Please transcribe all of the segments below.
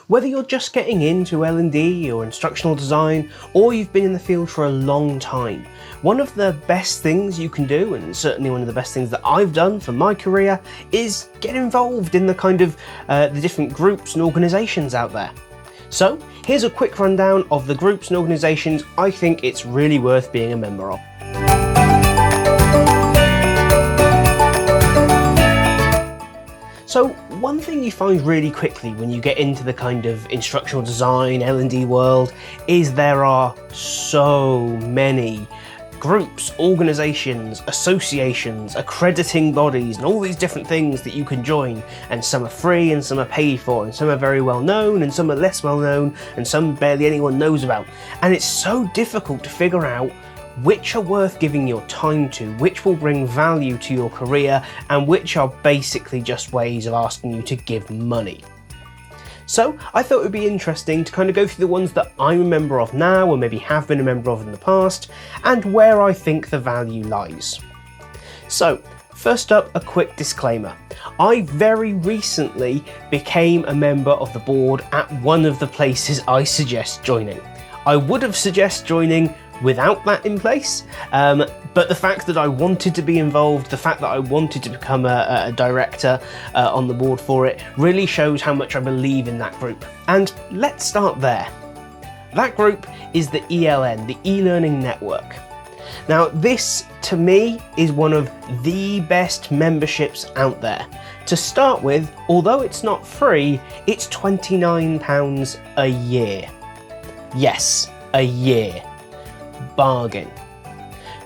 Whether you're just getting into L&D or instructional design, or you've been in the field for a long time, one of the best things you can do, and certainly one of the best things that I've done for my career, is get involved in the kind of the different groups and organisations out there. So here's a quick rundown of the groups and organisations I think it's really worth being a member of. So one thing you find really quickly when you get into the kind of instructional design, L&D world, is there are so many groups, organisations, associations, accrediting bodies, and all these different things that you can join, and some are free and some are paid for, and some are very well known and some are less well known and some barely anyone knows about. And it's so difficult to figure out which are worth giving your time to, which will bring value to your career, and which are basically just ways of asking you to give money. So I thought it would be interesting to kind of go through the ones that I'm a member of now, or maybe have been a member of in the past, and where I think the value lies. So first up, a quick disclaimer. I very recently became a member of the board at one of the places I suggest joining. I would have suggested joining without that in place, but the fact that I wanted to be involved, the fact that I wanted to become a director on the board for it, really shows how much I believe in that group. And let's start there. That group is the ELN, the eLearning Network. Now this, to me, is one of the best memberships out there. To start with, although it's not free, it's £29 a year. Yes, a year. Bargain.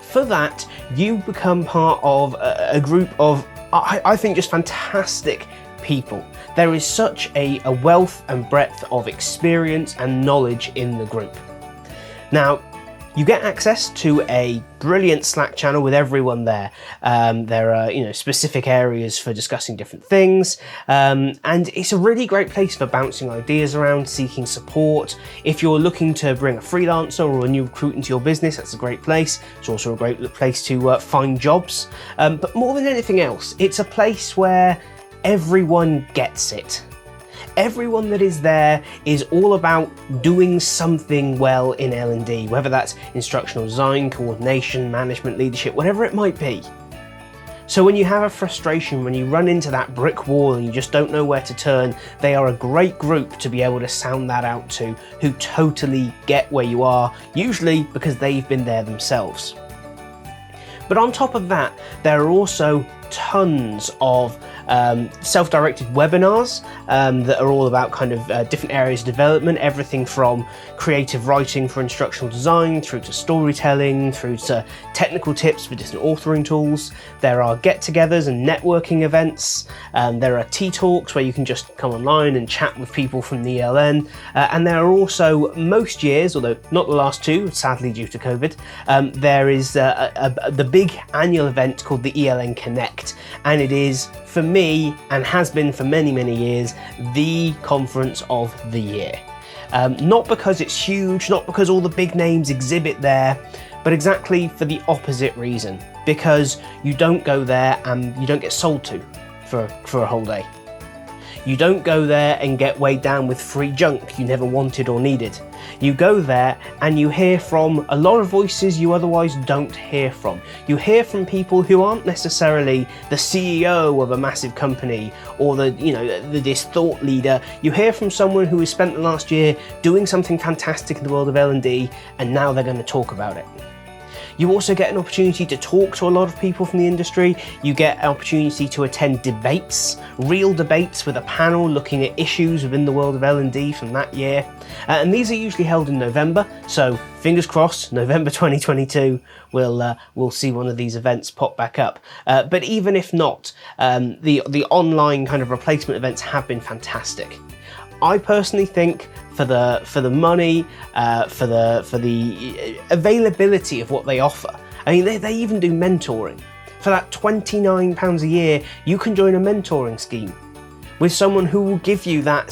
For that, you become part of a group of, I think, just fantastic people. There is such a wealth and breadth of experience and knowledge in the group. Now, you get access to a brilliant Slack channel with everyone there. There are, specific areas for discussing different things, and it's a really great place for bouncing ideas around, seeking support. If you're looking to bring a freelancer or a new recruit into your business, that's a great place. It's also a great place to find jobs. But more than anything else, it's a place where everyone gets it. Everyone that is there is all about doing something well in L&D, whether that's instructional design, coordination, management, leadership, whatever it might be. So when you have a frustration, when you run into that brick wall and you just don't know where to turn, they are a great group to be able to sound that out to, who totally get where you are, usually because they've been there themselves. But on top of that, there are also tons of self-directed webinars that are all about kind of different areas of development, everything from creative writing for instructional design through to storytelling, through to technical tips for different authoring tools. There are get-togethers and networking events. There are tea talks where you can just come online and chat with people from the ELN. And there are also, most years, although not the last two, sadly due to COVID, there is the big annual event called the ELN Connect. And it is, for me, and has been for many, many years, the conference of the year. Not because it's huge, not because all the big names exhibit there, but exactly for the opposite reason. Because you don't go there and you don't get sold to for a whole day. You don't go there and get weighed down with free junk you never wanted or needed. You go there and you hear from a lot of voices you otherwise don't hear from. You hear from people who aren't necessarily the CEO of a massive company or this thought leader. You hear from someone who has spent the last year doing something fantastic in the world of L&D, and now they're going to talk about it. You also get an opportunity to talk to a lot of people from the industry. You get an opportunity to attend debates, real debates with a panel looking at issues within the world of L&D from that year. And these are usually held in November, so fingers crossed, November 2022, we'll see one of these events pop back up. But even if not, the online kind of replacement events have been fantastic. I personally think for the money, for the availability of what they offer. I mean, they even do mentoring. For that £29 a year, you can join a mentoring scheme with someone who will give you that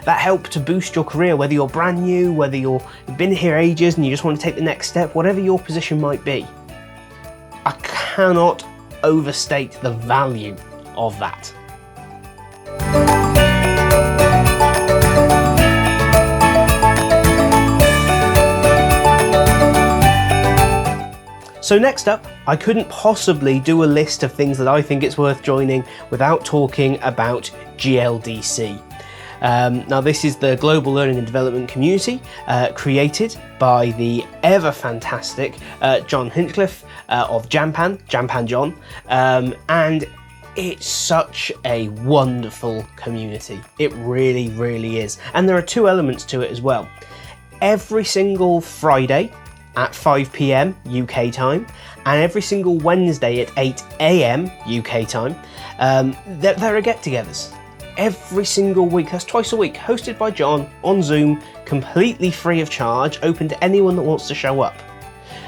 that help to boost your career, whether you're brand new, whether you've been here ages and you just want to take the next step, whatever your position might be. I cannot overstate the value of that. So next up, I couldn't possibly do a list of things that I think it's worth joining without talking about GLDC. Now this is the Global Learning and Development Community created by the ever fantastic John Hinchcliffe of Jampan John, and it's such a wonderful community. It really, really is. And there are two elements to it as well. Every single Friday at 5 PM UK time, and every single Wednesday at 8 AM UK time, there are get-togethers. Every single week, that's twice a week, hosted by John on Zoom, completely free of charge, open to anyone that wants to show up.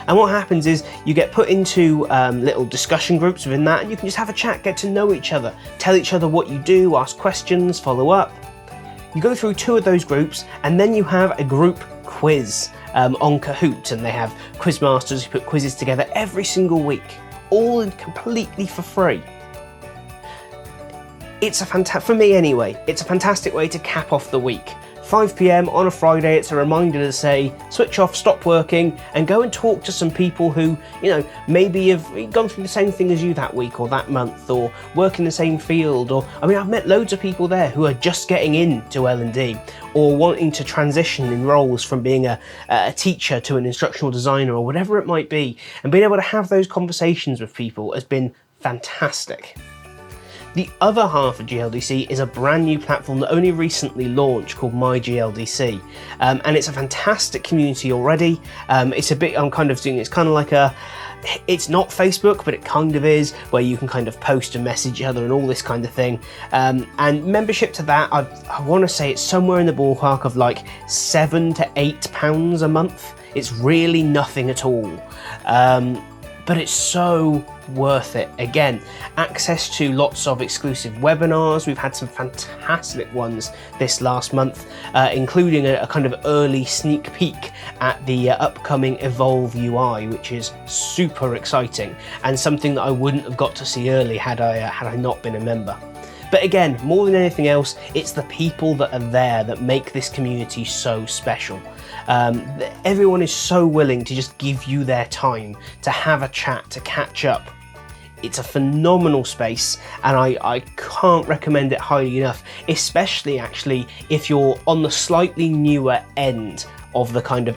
And what happens is you get put into little discussion groups within that, and you can just have a chat, get to know each other, tell each other what you do, ask questions, follow up. You go through two of those groups, and then you have a group quiz on Kahoot, and they have quiz masters who put quizzes together every single week, all completely for free. It's for me anyway, it's a fantastic way to cap off the week. 5 PM on a Friday, it's a reminder to say, switch off, stop working, and go and talk to some people who, maybe have gone through the same thing as you that week or that month, or work in the same field, or, I've met loads of people there who are just getting into L&D, or wanting to transition in roles from being a teacher to an instructional designer, or whatever it might be, and being able to have those conversations with people has been fantastic. The other half of GLDC is a brand new platform that only recently launched called My GLDC, and it's a fantastic community already. It's a bit, I'm kind of doing, it's kind of like it's not Facebook, but it kind of is, where you can kind of post and message each other and all this kind of thing. And membership to that, I want to say it's somewhere in the ballpark of like £7 to £8 a month. It's really nothing at all. But it's so worth it. Again, access to lots of exclusive webinars. We've had some fantastic ones this last month, including a kind of early sneak peek at the upcoming Evolve UI, which is super exciting and something that I wouldn't have got to see early had I not been a member. But again, more than anything else, it's the people that are there that make this community so special. Everyone is so willing to just give you their time, to have a chat, to catch up. It's a phenomenal space, and I can't recommend it highly enough, especially actually if you're on the slightly newer end of the kind of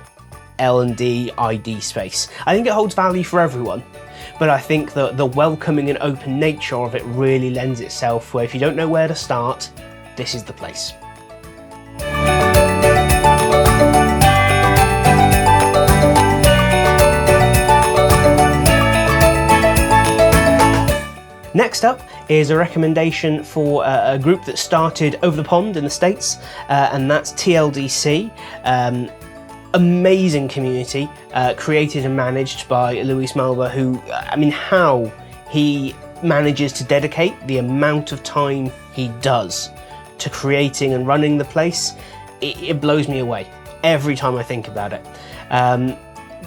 L&D ID space. I think it holds value for everyone, but I think that the welcoming and open nature of it really lends itself where if you don't know where to start, this is the place. Next up is a recommendation for a group that started over the pond in the States, and that's TLDC. Amazing community, created and managed by Luis Malva, who, how he manages to dedicate the amount of time he does to creating and running the place, it blows me away every time I think about it.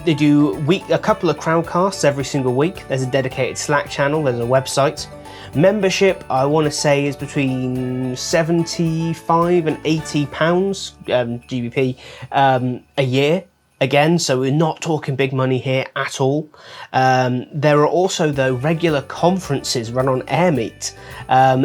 They do a couple of crowdcasts every single week. There's a dedicated Slack channel, there's a website. Membership, I want to say, is between 75 and 80 pounds GBP a year. Again, so we're not talking big money here at all. There are also, though, regular conferences run on AirMeet.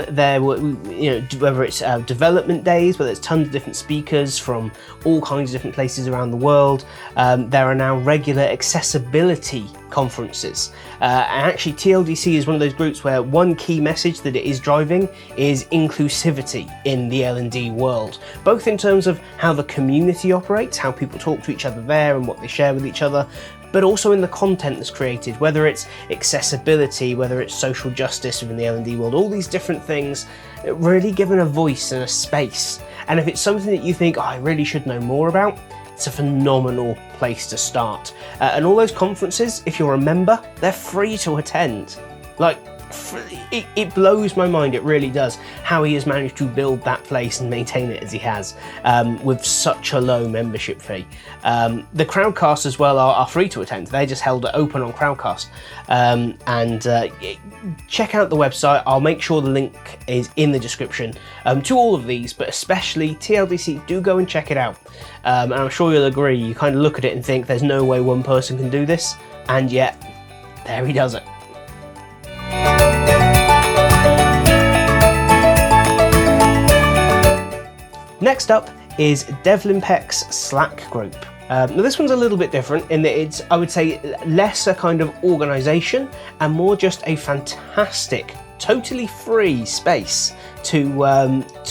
There were, whether it's development days, where there's tons of different speakers from all kinds of different places around the world. There are now regular accessibility conferences. And actually, TLDC is one of those groups where one key message that it is driving is inclusivity in the L&D world, both in terms of how the community operates, how people talk to each other there and what they share with each other, but also in the content that's created, whether it's accessibility, whether it's social justice within the L&D world, all these different things, really given a voice and a space. And if it's something that you think, I really should know more about, it's a phenomenal place to start. And all those conferences, if you're a member, they're free to attend. It blows my mind, it really does, how he has managed to build that place and maintain it as he has, with such a low membership fee. The crowdcasts as well are free to attend. They're just held open on Crowdcast. Check out the website. I'll make sure the link is in the description to all of these, but especially TLDC. Do go and check it out. And I'm sure you'll agree, you kind of look at it and think there's no way one person can do this, and yet there he does it. Next up is DevLimpec's Slack group. Now this one's a little bit different in that it's, I would say, less a kind of organisation and more just a fantastic, totally free space to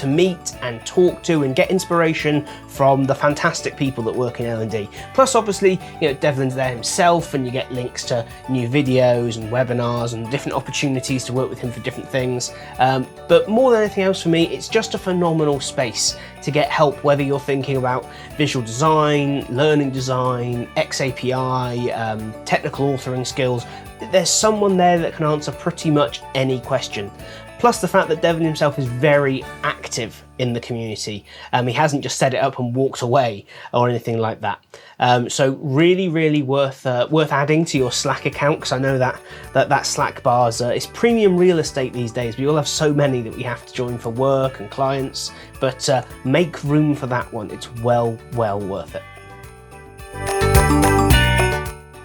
meet and talk to and get inspiration from the fantastic people that work in L&D. Plus, obviously, Devlin's there himself, and you get links to new videos and webinars and different opportunities to work with him for different things. But more than anything else for me, it's just a phenomenal space to get help, whether you're thinking about visual design, learning design, XAPI, technical authoring skills. There's someone there that can answer pretty much any question. Plus the fact that Devlin himself is very active in the community. He hasn't just set it up and walked away or anything like that. So really worth adding to your Slack account, because I know that Slack bar's is premium real estate these days. We all have so many that we have to join for work and clients, but make room for that one. It's well worth it.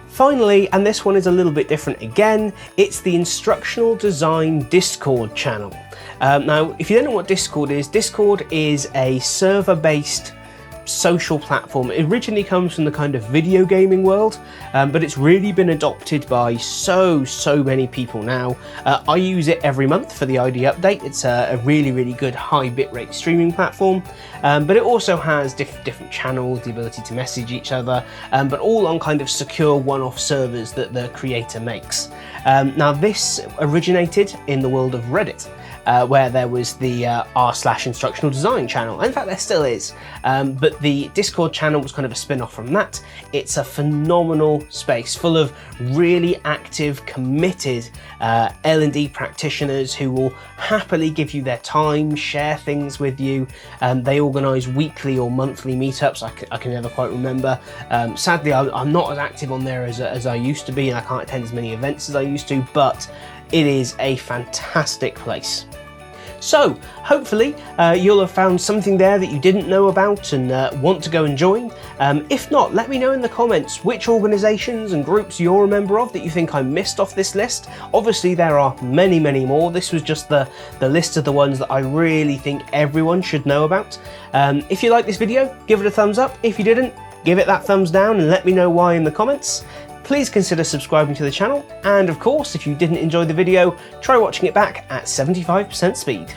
Finally, and this one is a little bit different again, it's the Instructional Design Discord channel. Now, if you don't know what Discord is a server-based social platform. It originally comes from the kind of video gaming world, but it's really been adopted by so many people now. I use it every month for the ID update. It's a really good high bitrate streaming platform, but it also has different channels, the ability to message each other, but all on kind of secure one-off servers that the creator makes. Now this originated in the world of Reddit, where there was the r/instructional design channel. In fact, there still is, but the Discord channel was kind of a spin-off from that. It's a phenomenal space full of really active, committed L&D practitioners who will happily give you their time, share things with you. They organise weekly or monthly meetups. I can never quite remember. Sadly, I'm not as active on there as I used to be, and I can't attend as many events as I used to, but it is a fantastic place. So hopefully you'll have found something there that you didn't know about and want to go and join. If not, let me know in the comments which organisations and groups you're a member of that you think I missed off this list. Obviously there are many more. This was just the list of the ones that I really think everyone should know about. If you like this video, give it a thumbs up. If you didn't, give it that thumbs down and let me know why in the comments. Please consider subscribing to the channel, and of course, if you didn't enjoy the video, try watching it back at 75% speed.